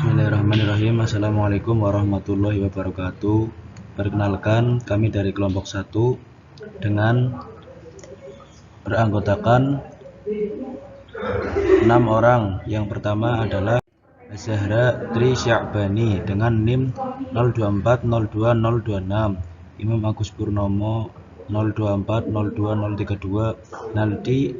Bismillahirrahmanirrahim. Assalamualaikum warahmatullahi wabarakatuh. Perkenalkan, kami dari kelompok 1 dengan beranggotakan 6 orang. Yang pertama adalah Zahra Tri Sya'bani dengan NIM 0240226, Imam Agus Purnomo 0240232, Naldi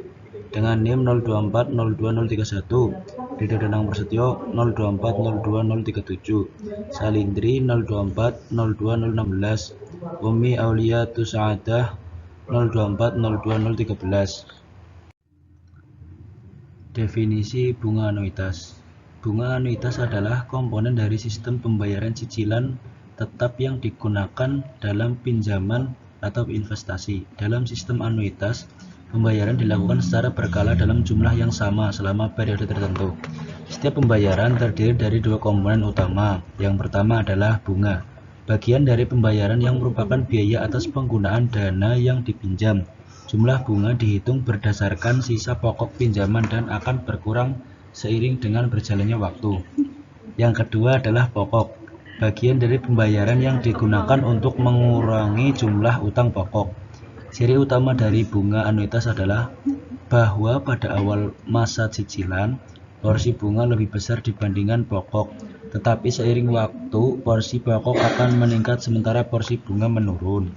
dengan NIM 0240231, Ridho Danang Prasetyo 0240237, Salindri 0240216, Umi Aulia Tusaadah 0240213. Definisi bunga anuitas. Bunga anuitas adalah komponen dari sistem pembayaran cicilan tetap yang digunakan dalam pinjaman atau investasi. Dalam sistem anuitas, pembayaran dilakukan secara berkala dalam jumlah yang sama selama periode tertentu. Setiap pembayaran terdiri dari dua komponen utama. Yang pertama adalah bunga, bagian dari pembayaran yang merupakan biaya atas penggunaan dana yang dipinjam. Jumlah bunga dihitung berdasarkan sisa pokok pinjaman dan akan berkurang seiring dengan berjalannya waktu. Yang kedua adalah pokok, bagian dari pembayaran yang digunakan untuk mengurangi jumlah utang pokok. Ciri utama dari bunga anuitas adalah bahwa pada awal masa cicilan, porsi bunga lebih besar dibandingkan pokok, tetapi seiring waktu, porsi pokok akan meningkat sementara porsi bunga menurun.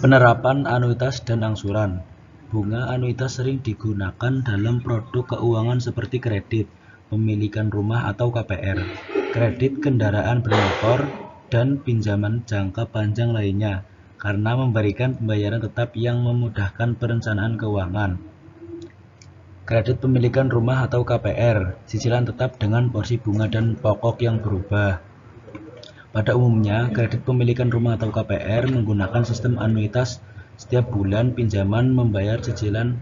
Penerapan anuitas dan angsuran. Bunga anuitas sering digunakan dalam produk keuangan seperti kredit, pemilikan rumah atau KPR, kredit kendaraan bermotor, dan pinjaman jangka panjang lainnya, karena memberikan pembayaran tetap yang memudahkan perencanaan keuangan. Kredit pemilikan rumah atau KPR, cicilan tetap dengan porsi bunga dan pokok yang berubah. Pada umumnya, kredit pemilikan rumah atau KPR menggunakan sistem anuitas. Setiap bulan peminjam membayar cicilan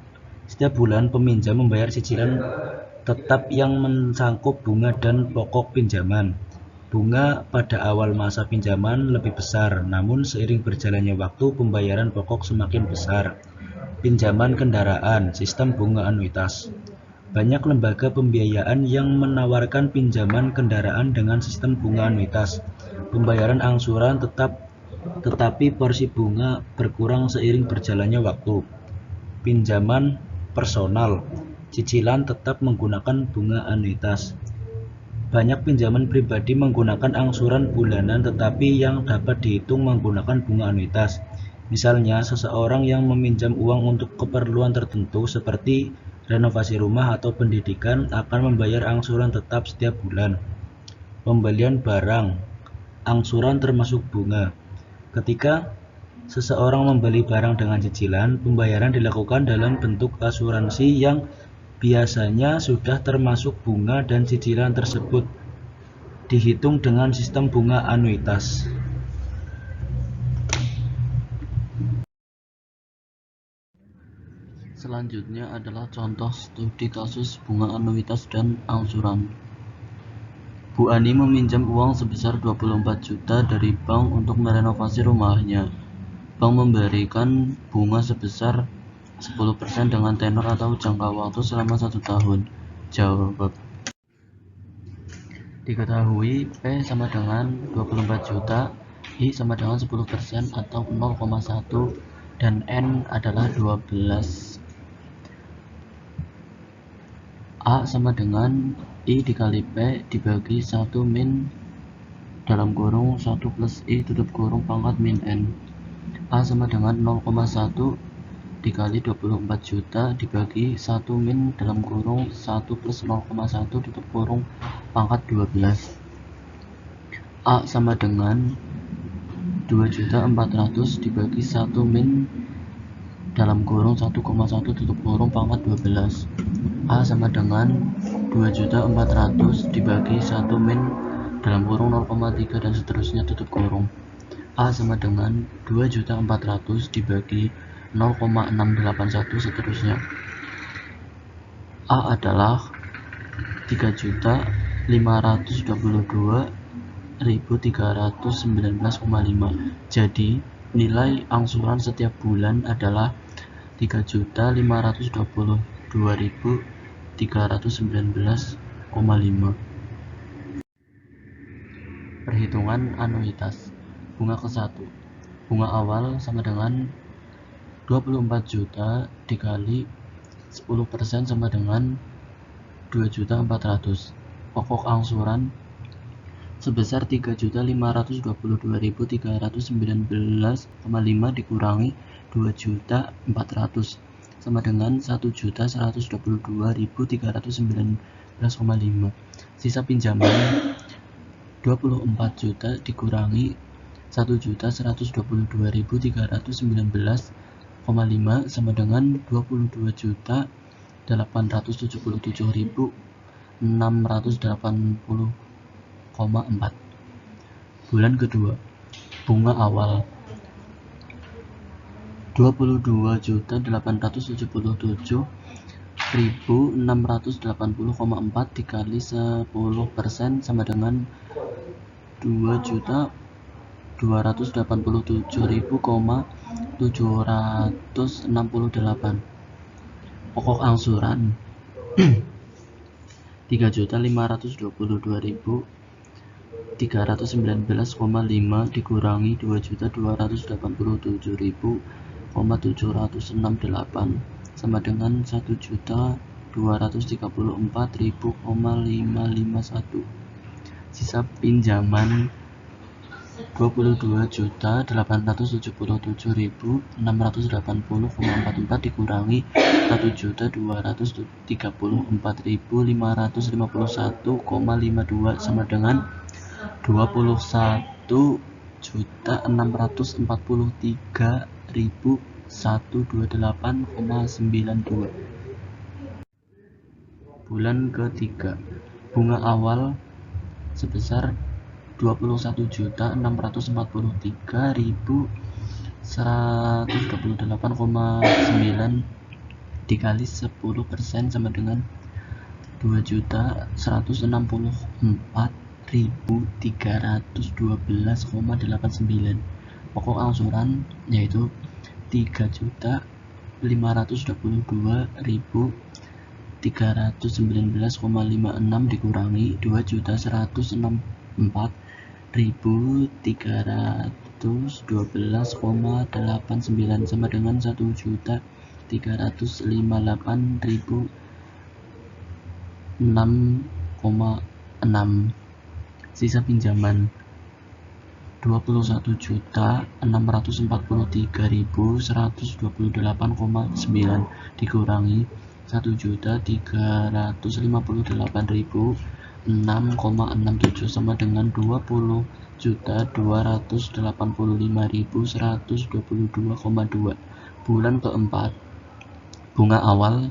tetap yang mencangkup bunga dan pokok pinjaman. Bunga pada awal masa pinjaman lebih besar, namun seiring berjalannya waktu pembayaran pokok semakin besar. Pinjaman kendaraan, sistem bunga anuitas. Banyak lembaga pembiayaan yang menawarkan pinjaman kendaraan dengan sistem bunga anuitas. Pembayaran angsuran tetapi porsi bunga berkurang seiring berjalannya waktu. Pinjaman personal, cicilan tetap menggunakan bunga anuitas. Banyak pinjaman pribadi menggunakan angsuran bulanan tetapi yang dapat dihitung menggunakan bunga anuitas. Misalnya, seseorang yang meminjam uang untuk keperluan tertentu seperti renovasi rumah atau pendidikan akan membayar angsuran tetap setiap bulan. Pembelian barang, angsuran termasuk bunga. Ketika seseorang membeli barang dengan cicilan, pembayaran dilakukan dalam bentuk asuransi yang biasanya sudah termasuk bunga dan cicilan tersebut dihitung dengan sistem bunga anuitas. Selanjutnya adalah contoh studi kasus bunga anuitas dan angsuran. Bu Ani meminjam uang sebesar 24 juta dari bank untuk merenovasi rumahnya. Bank memberikan bunga sebesar 10% dengan tenor atau jangka waktu selama 1 tahun. Jawab. Diketahui P sama dengan 24 juta, I sama dengan 10% atau 0,1, dan N adalah 12. A sama dengan I dikali P dibagi 1 min dalam kurung 1 plus I tutup kurung pangkat min N. A sama dengan 0,1 dikali 24 juta dibagi 1 min dalam kurung 1 plus 0,1 tutup kurung pangkat 12. A sama dengan 2.400.000 dibagi 1 min dalam kurung 1,1 tutup kurung pangkat 12. A sama dengan 2.400.000 dibagi 1 min dalam kurung 0,3 dan seterusnya tutup kurung. A sama dengan 2.400.000 dibagi 0,681 seterusnya. A adalah 3.522.319,5. Jadi nilai angsuran setiap bulan adalah 3.522.319,5. Perhitungan anuitas. Bunga ke-1. Bunga awal sama dengan 24 juta dikali 10% sama dengan 2.400.000. Pokok angsuran sebesar 3.522.319,5 dikurangi 2.400.000 sama dengan 1.122.319,5. Sisa pinjaman 24 juta dikurangi 1.122.319,5 sama dengan 22.877.680,4. Bulan kedua. Bunga awal 22.877.680,4 dikali 10% sama dengan 2.287.768. Pokok angsuran 3.522.319,5 dikurangi 2.287.768 sama dengan 1.234.551. Sisa pinjaman 22.877.680,44 dikurangi 1.234.551,52 sama dengan 21.643.128,92. Bulan ketiga. Bunga awal sebesar 21.643.128,9 dikali 10% sama dengan 2.164.312,89. Pokok angsuran yaitu 3.522.319,56 dikurangi 2.164.312,89 sama dengan 1.358.006,6. Sisa pinjaman 21.643.128,9 dikurangi 1.358.006,67 sama dengan 20.285.122,2. Bulan keempat. Bunga awal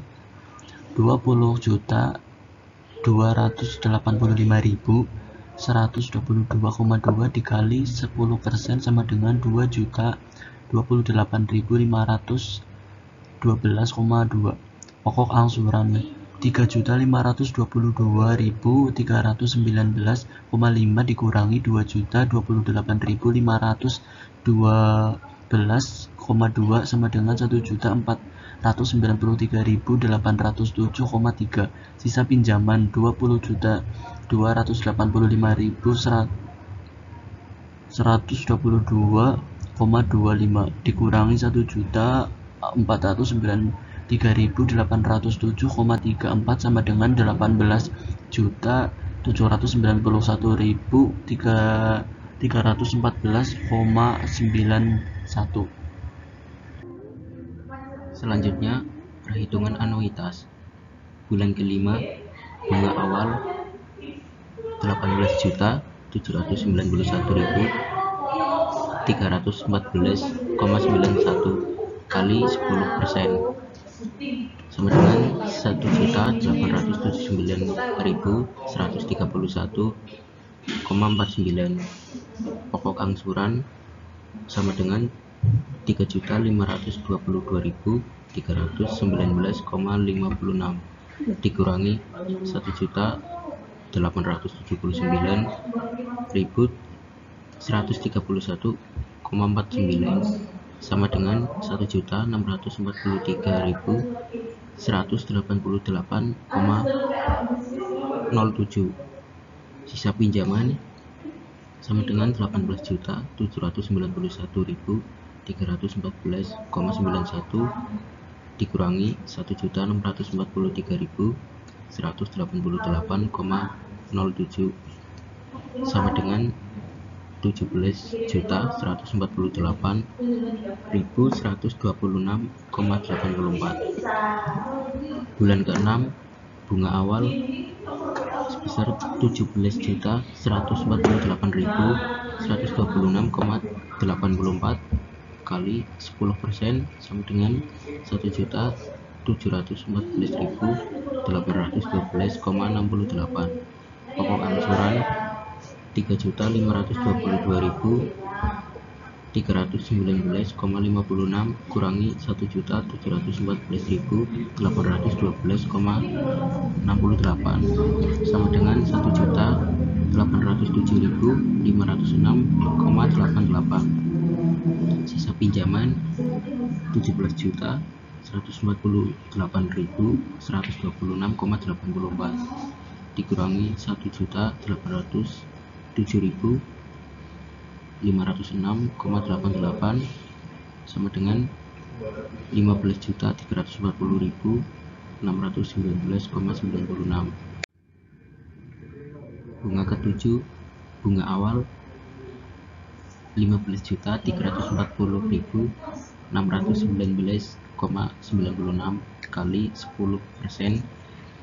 20.285.122,2 dikali 10% sama dengan 2.028.512,2. Pokok angsuran 3.522.319,5 dikurangi 2.028.512,2 sama dengan 1.493.807,3. Sisa pinjaman 20.285.122,25 dikurangi 1.493.807,34 sama dengan 18.791.314,91. Selanjutnya, perhitungan anuitas. Bulan kelima. Bunga awal 18.791.314,91 kali 10% sama dengan 1.839.131,49. Pokok angsuran sama dengan 3.522.319,56 dikurangi 1.831.131,49 sama dengan 1.643.188,4. Sisa pinjaman sama dengan 18.791.314,91 dikurangi 1.643.188,07 sama dengan 17.128.126,84. Bulan ke-6 bunga awal sebesar 17.148.126,84 kali 10% sama dengan 1.714.812,68. Pokok angsuran 3.522.319,56 kurangi 1.714.812,68 sama dengan 1.807.506,88. Sisa pinjaman 17.148.126,84 dikurangi 1.807.506,88 sama dengan 15.340.619,96. Bunga ke-7 bunga awal 15.340.619,96 kali 10%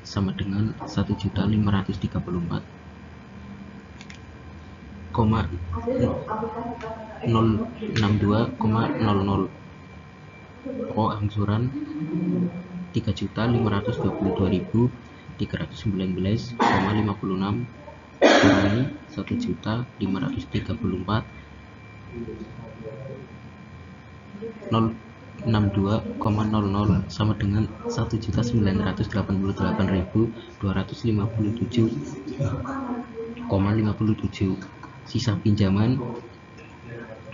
sama dengan 1.534.062,00. Pokok angsuran 3.522.319,56 kurangi 1.534.062,00 sama dengan 1.988.257,57. Sisa pinjaman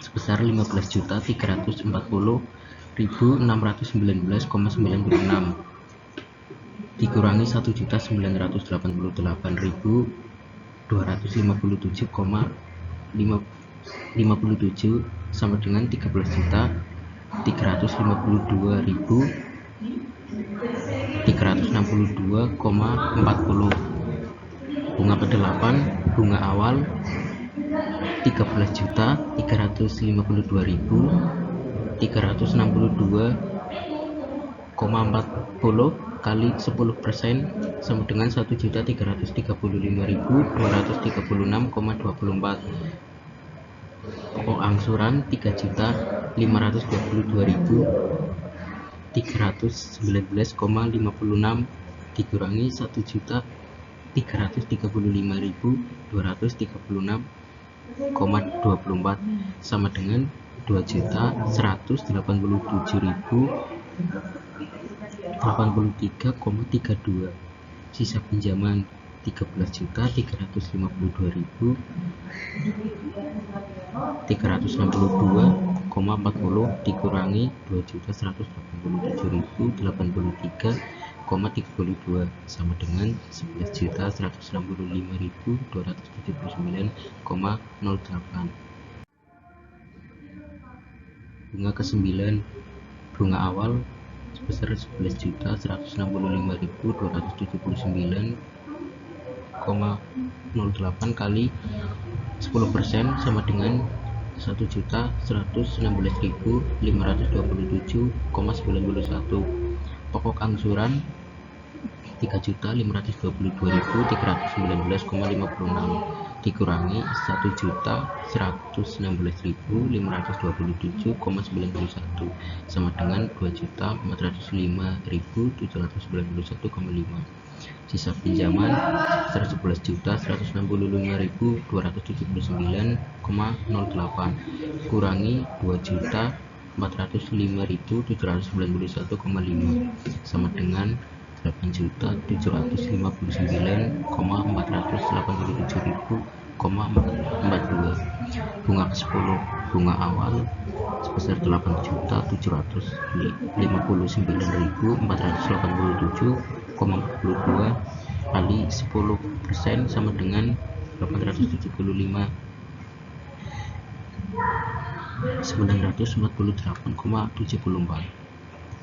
sebesar 15.340.619,96 dikurangi 1.988.257,57 sama dengan 13.362,40. Bunga ke-8 bunga awal 13.352.362,40 kali 10% sama dengan 1.335.236,24. Pokok angsuran 3.522.319,56 dikurangi 1.335.236,24 sama dengan 2.187.083,32. Sisa pinjaman 13.340.362,40 dikurangi 2.187.083,32 sama dengan 11.165.279,08. Bunga ke-9 bunga awal sebesar 11.165.279,08 kali 10% sama dengan 1.116.527,91. Pokok angsuran 3.522.319,56 dikurangi 1.116.527,91 sama dengan 2.405.791,5. Sisa pinjaman 11.165.279,08 kurangi 2.405.791,5 sama dengan 8.789.487.042. Bunga ke-10 bunga awal sebesar 8.759.487,42 kali 10% sama dengan 875 948,74.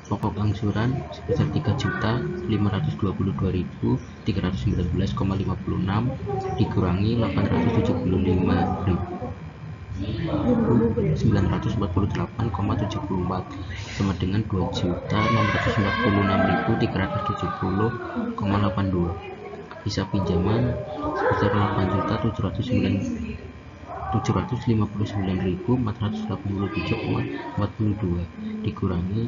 Pokok angsuran sebesar 3.522.319,56 dikurangi 875.948,74 sama dengan 2.646.370,82. Sisa pinjaman sebesar 8.759.487,42 dikurangi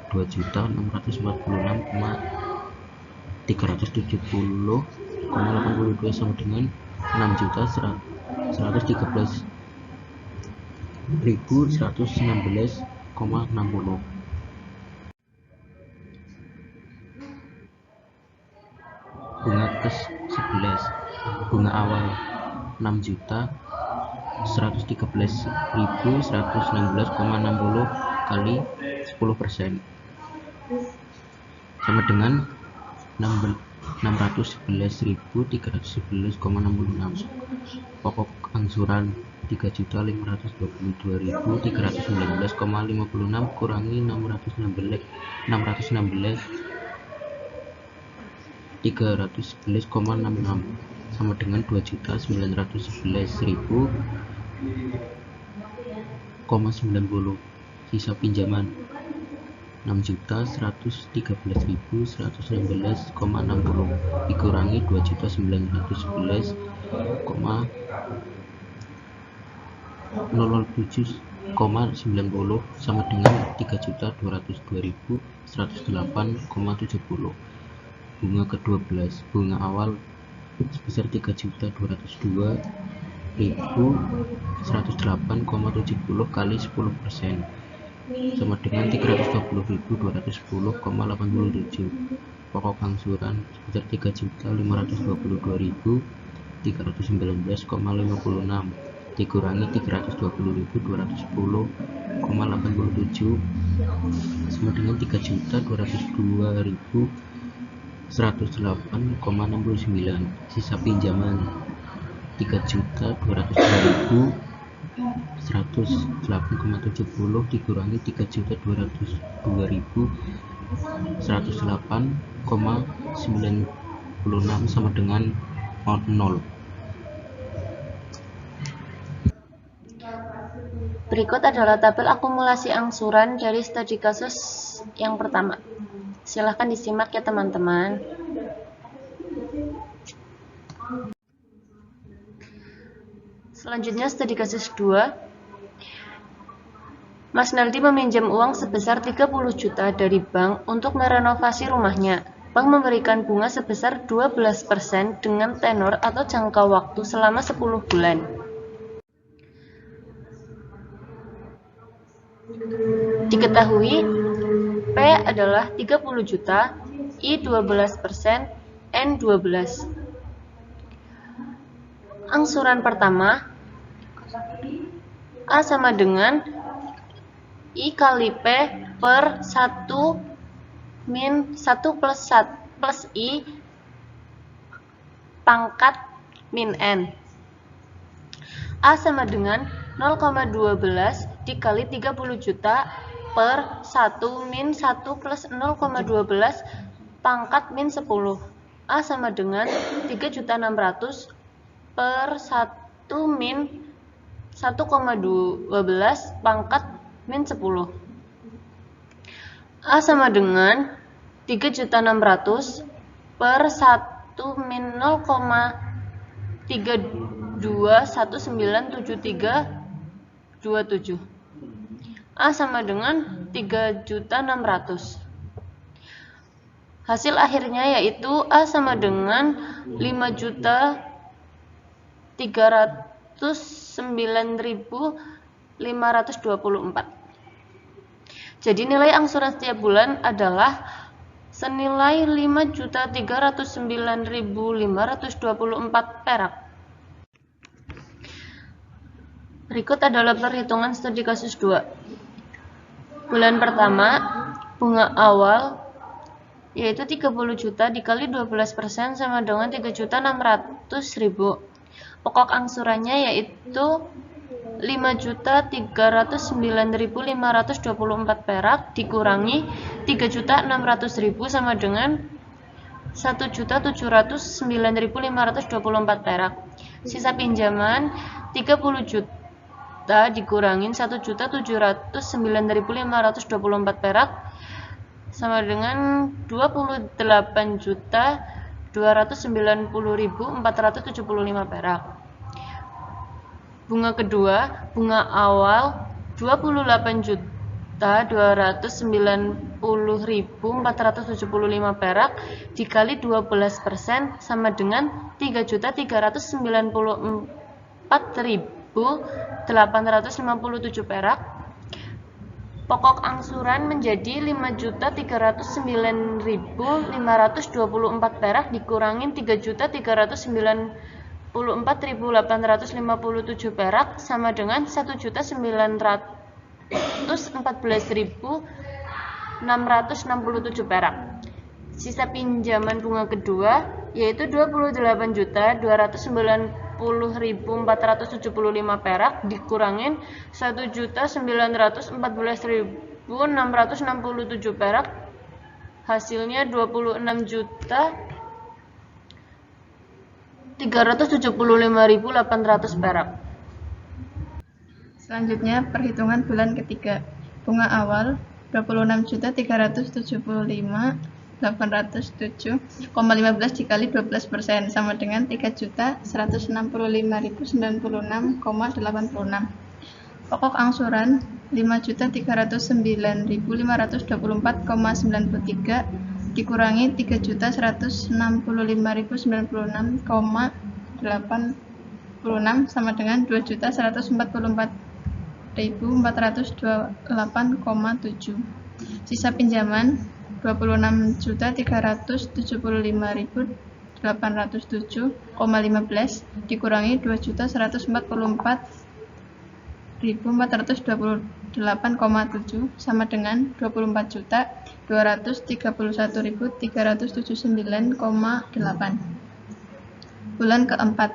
2.646.370,82 sama dengan 6.113.116,60. Bunga ke-11, bunga awal 6.113.116,60 kali 10% sama dengan 611.311,66. Pokok angsuran 3.522.319,56 kurangi 611.311,66 sama dengan 2.911.090. Sisa pinjaman 6.113.116,60 dikurangi 2.911,007,90 sama dengan 3.202.108,70. Bunga ke-12, bunga awal sebesar 3.202.108,70 kali 10% sama dengan 320.210,87. Pokok angsuran sebesar 3.522.319,56 dikurangi 320.210,87 sama dengan 3.202.108,69. Sisa pinjaman 3.202.108,70 dikurangi 3.202.108,96 sama dengan 0. Berikut adalah tabel akumulasi angsuran dari studi kasus yang pertama. Silahkan disimak ya teman-teman. Selanjutnya studi kasus 2. Mas Naldi meminjam uang sebesar 30 juta dari bank untuk merenovasi rumahnya. Bank memberikan bunga sebesar 12% dengan tenor atau jangka waktu selama 10 bulan. Diketahui P adalah 30 juta, I 12%, N 12. Angsuran pertama A sama dengan I kali P per 1 min 1 plus I pangkat min N. A sama dengan 0,12 dikali 30 juta per 1 min 1 plus 0,12 pangkat min 10. A sama dengan 3.600.000 per 1 min 1,12 pangkat min 10. A sama dengan 3.600.000 per 1 min 0,32197327. A sama dengan 3.600.000. Hasil akhirnya yaitu A sama dengan 5.309.524. Jadi nilai angsuran setiap bulan adalah senilai 5.309.524 perak. Berikut adalah perhitungan studi kasus 2. Bulan pertama, bunga awal yaitu 30 juta dikali 12% sama dengan 3.600.000. Pokok angsurannya yaitu 5.309.524 perak dikurangi 3.600.000 sama dengan 1.709.524 perak. Sisa pinjaman 30 juta dikurangin 1.709.524 perak sama dengan 28.290.475 perak. Bunga kedua, bunga awal 28.290.475 perak dikali 12% sama dengan 3.394.857 perak. Pokok angsuran menjadi 5.309.524 perak dikurangin 3.394.857 perak sama dengan 1.914.667 perak. Sisa pinjaman bunga kedua yaitu 28.290.475 perak dikurangin 1.914.667 perak, hasilnya 26.375.800 perak. Selanjutnya perhitungan bulan ketiga. Bunga awal 26.375.807,15 dikali 12% sama dengan 3.165.096,86. Pokok angsuran 5.309.524,93 dikurangi 3.165.096,86 sama dengan 2.144.428,7. Sisa pinjaman 26.375.807,15 dikurangi 2.144.428,7 sama dengan 24.231.379,8. Bulan keempat,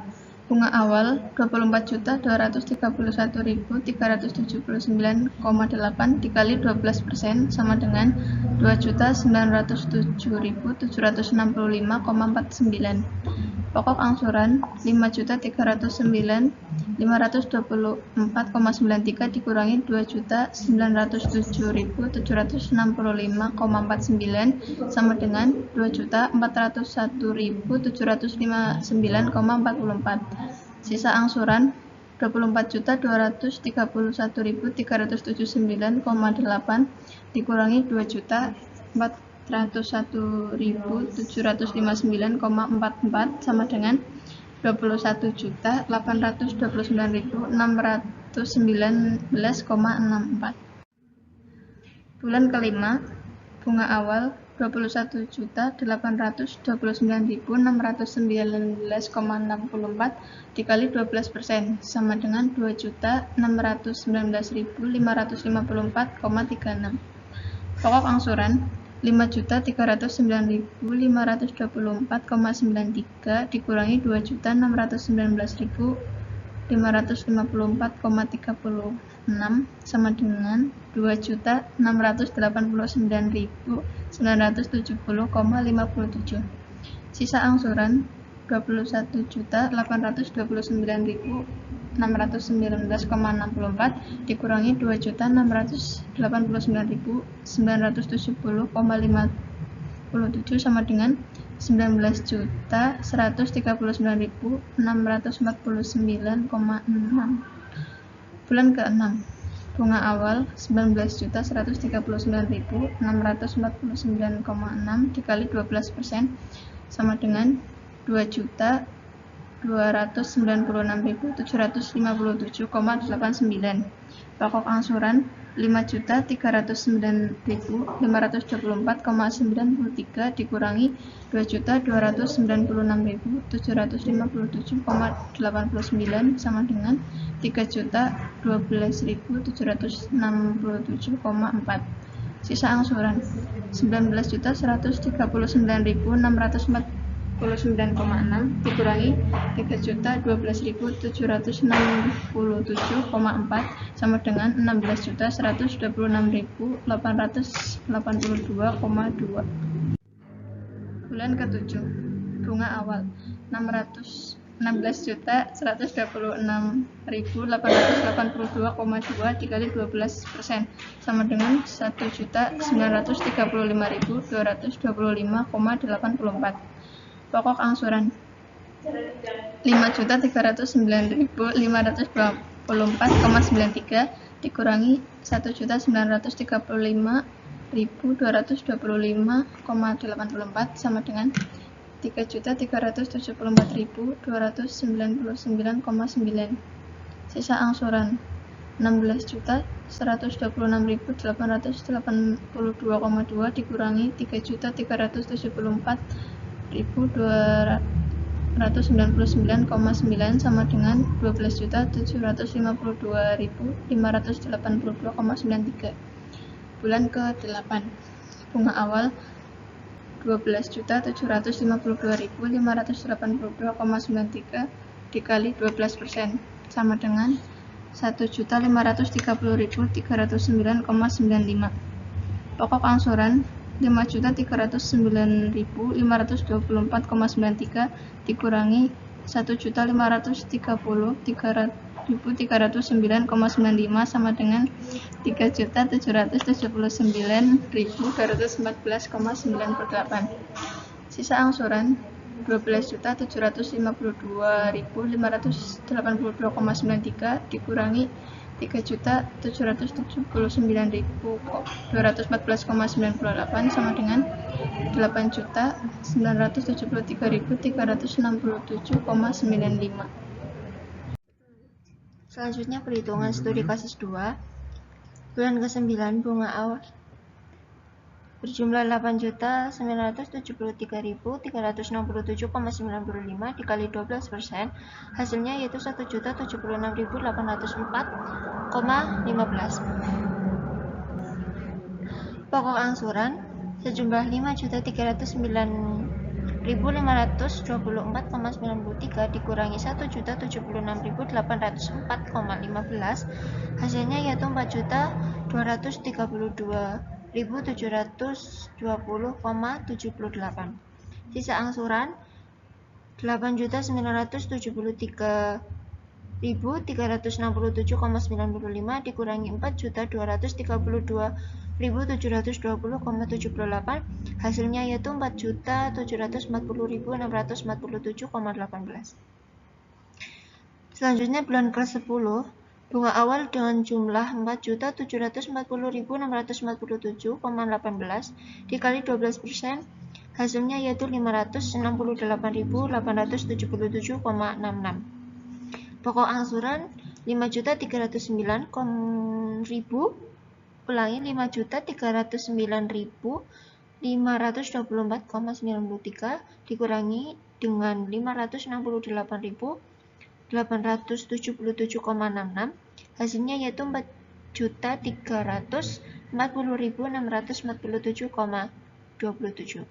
bunga awal 24.231.379,8 dikali 12% sama dengan 2.907.765,49. Pokok angsuran 5.309.524,93 dikurangi 2.907.765,49 sama dengan 2.401.759,44. Sisa angsuran 24.231.379,8 dikurangi 2.401.759,44 sama dengan 21.829.619,64. Bulan kelima, bunga awal 21.829.619,64 dikali 12% sama dengan 2.619.554,36. Pokok angsuran 5.309.524,93 dikurangi 2.619.554,36 sama dengan 2.689.970,57. Sisa angsuran 21.829.619,64 dikurangi 2.689.970,57 sama dengan 19.139.649,6. Bulan ke-6, bunga awal 19.139.649,6 dikali 12% sama dengan 2.296.757,89. Pokok angsuran 5.309.524,93 dikurangi 2.296.757,89 sama dengan 3.012.767,4. Sisa angsuran 19.139.649,6 dikurangi 3.012.767,4 sama dengan 16.126.882,2. Bulan ke-7. Bunga awal 16.126.882,2 dikali 12% sama dengan 1.935.225,84. Pokok angsuran 5.309.524,93 dikurangi 1.935.225,84 sama dengan 3.374.299,9. Sisa angsuran 16.126.882,2 dikurangi 3.474.299,9 sama dengan 12.752.582,93. Bulan ke-8. Bunga awal 12.752.582,93 dikali 12% sama dengan 1.530.309,95. Pokok angsuran 5.309.524,93 dikurangi 1.530.309,95 sama dengan 3.779.214,98. Sisa angsuran 12.752.582,93 dikurangi 3.779.214,98 sama dengan 8.973.367,95. Selanjutnya perhitungan studi kasus 2. Bulan ke-9 bunga awal berjumlah 8.973.367,95 dikali 12%, hasilnya yaitu 1.076.804,15. Pokok angsuran sejumlah 5.309.524,93 dikurangi 1.076.804,15, hasilnya yaitu 4.232.720,78. Sisa angsuran 8.973.367,95 dikurangi 4.232.720,78, hasilnya yaitu 4.740.647,18. Selanjutnya bulan ke-10. Bunga awal dengan jumlah 4.740.647,18 dikali 12%, hasilnya yaitu 568.877,66. Pokok angsuran 5.309.524,93 dikurangi dengan 568.877,66, hasilnya yaitu 4.040.647,27.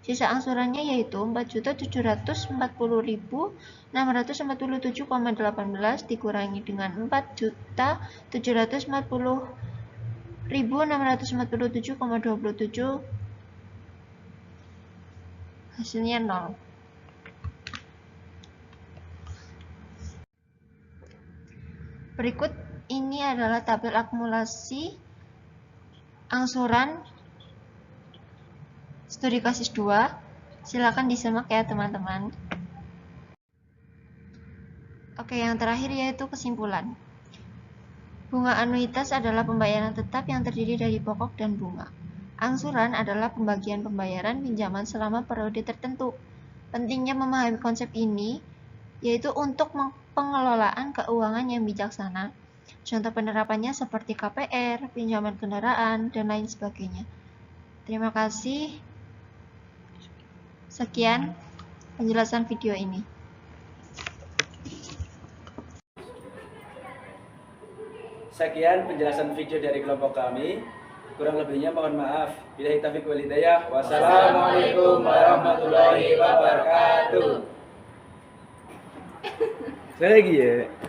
Sisa angsurannya yaitu 4.740.647,18 dikurangi dengan 4.740.647,27, hasilnya 0. Berikut ini adalah tabel akumulasi angsuran studi kasus 2. Silakan disimak ya teman-teman. Oke, yang terakhir yaitu kesimpulan. Bunga anuitas adalah pembayaran tetap yang terdiri dari pokok dan bunga. Angsuran adalah pembagian pembayaran pinjaman selama periode tertentu. Pentingnya memahami konsep ini yaitu untuk pengelolaan keuangan yang bijaksana. Contoh penerapannya seperti KPR, pinjaman kendaraan, dan lain sebagainya. Terima kasih. Sekian penjelasan video ini. Sekian penjelasan video dari kelompok kami. Kurang lebihnya mohon maaf. Billahi taufiq wal hidayah. Wassalamualaikum warahmatullahi wabarakatuh. Sekali lagi ya.